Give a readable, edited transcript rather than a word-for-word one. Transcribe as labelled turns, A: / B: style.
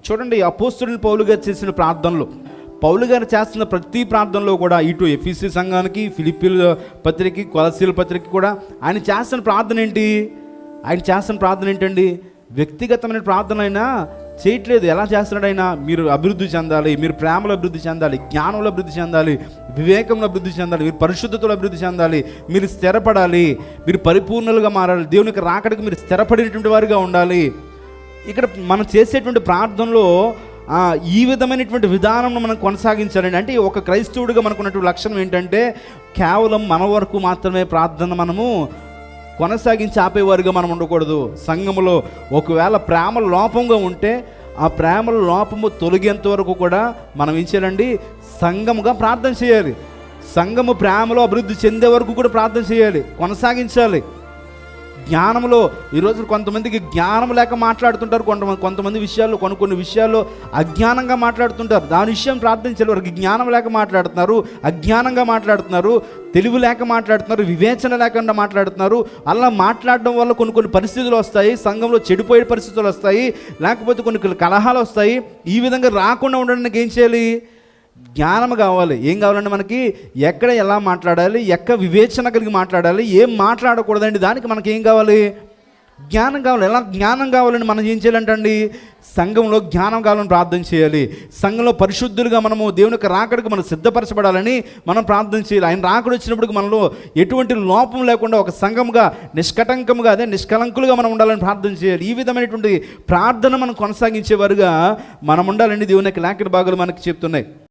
A: చూడండి, అపోస్తలుడైన పౌలు గారు చేసిన ప్రార్థనలు, పౌలు గారు చేస్తున్న ప్రతి ప్రార్థనలో కూడా ఇటు ఎఫెసీ సంఘానికి, ఫిలిప్పీల పత్రిక, కొలస్సీల పత్రిక కూడా ఆయన చేస్తున్న ప్రార్థన ఏంటి? ఆయన చేస్తున్న ప్రార్థన ఏంటండి? వ్యక్తిగతమైన ప్రార్థన అయినా చేయట్లేదు. ఎలా చేస్తున్నాడు ఆయన? మీరు అభివృద్ధి చెందాలి, మీరు ప్రేమలో అభివృద్ధి చెందాలి, జ్ఞానంలో అభివృద్ధి చెందాలి, వివేకంలో అభివృద్ధి చెందాలి, మీరు పరిశుద్ధతలో అభివృద్ధి చెందాలి, మీరు స్థిరపడాలి, మీరు పరిపూర్ణులుగా మారాలి, దేవునికి రాకడికి మీరు స్థిరపడినటువంటి వారిగా ఉండాలి. ఇక్కడ మనం చేసేటువంటి ప్రార్థనలో ఈ విధమైనటువంటి విధానం మనం కొనసాగించాలండి. అంటే ఒక క్రైస్తవుడిగా మనకున్నటువంటి లక్షణం ఏంటంటే, కేవలం మన వరకు మాత్రమే ప్రార్థన మనము కొనసాగించి ఆపేవారుగా మనం ఉండకూడదు. సంఘములో ఒకవేళ ప్రేమ లోపంగా ఉంటే ఆ ప్రేమల లోపము తొలగేంత వరకు కూడా మనం ఏం చేయాలండి? సంఘముగా ప్రార్థన చేయాలి. సంఘము ప్రేమలో అభివృద్ధి చెందే వరకు కూడా ప్రార్థన చేయాలి, కొనసాగించాలి. జ్ఞానంలో ఈరోజు కొంతమందికి జ్ఞానం లేక మాట్లాడుతుంటారు, కొంతమంది విషయాల్లో కొన్ని విషయాల్లో అజ్ఞానంగా మాట్లాడుతుంటారు. దాని విషయం ప్రార్థించాలి. వారికి జ్ఞానం లేక మాట్లాడుతున్నారు, అజ్ఞానంగా మాట్లాడుతున్నారు, తెలివి లేక మాట్లాడుతున్నారు, వివేచన లేకుండా మాట్లాడుతున్నారు. అలా మాట్లాడడం వల్ల కొన్ని పరిస్థితులు వస్తాయి, సంఘంలో చెడిపోయే పరిస్థితులు వస్తాయి, లేకపోతే కొన్ని కలహాలు వస్తాయి. ఈ విధంగా రాకుండా ఉండడానికి ఏం చేయాలి? జ్ఞానం కావాలి. ఏం కావాలండి మనకి? ఎక్కడ ఎలా మాట్లాడాలి, ఎక్కడ వివేచన కలిగి మాట్లాడాలి, ఏం మాట్లాడకూడదండి, దానికి మనకి ఏం కావాలి? జ్ఞానం కావాలి. ఎలా జ్ఞానం కావాలండి? మనం ఏం చేయాలంటండి? సంఘంలో జ్ఞానం కావాలని ప్రార్థన చేయాలి. సంఘంలో పరిశుద్ధులుగా మనము దేవునికి రాకడికి మనం సిద్ధపరచబడాలని మనం ప్రార్థన చేయాలి. ఆయన రాకడ వచ్చినప్పుడు మనలో ఎటువంటి లోపం లేకుండా ఒక సంఘముగా నిష్కటంకముగా, అదే నిష్కలంకులుగా మనం ఉండాలని ప్రార్థన చేయాలి. ఈ విధమైనటువంటి ప్రార్థన మనం కొనసాగించేవారుగా మనం ఉండాలండి. దేవునికి లేఖన భాగాలు మనకి చెప్తున్నాయి.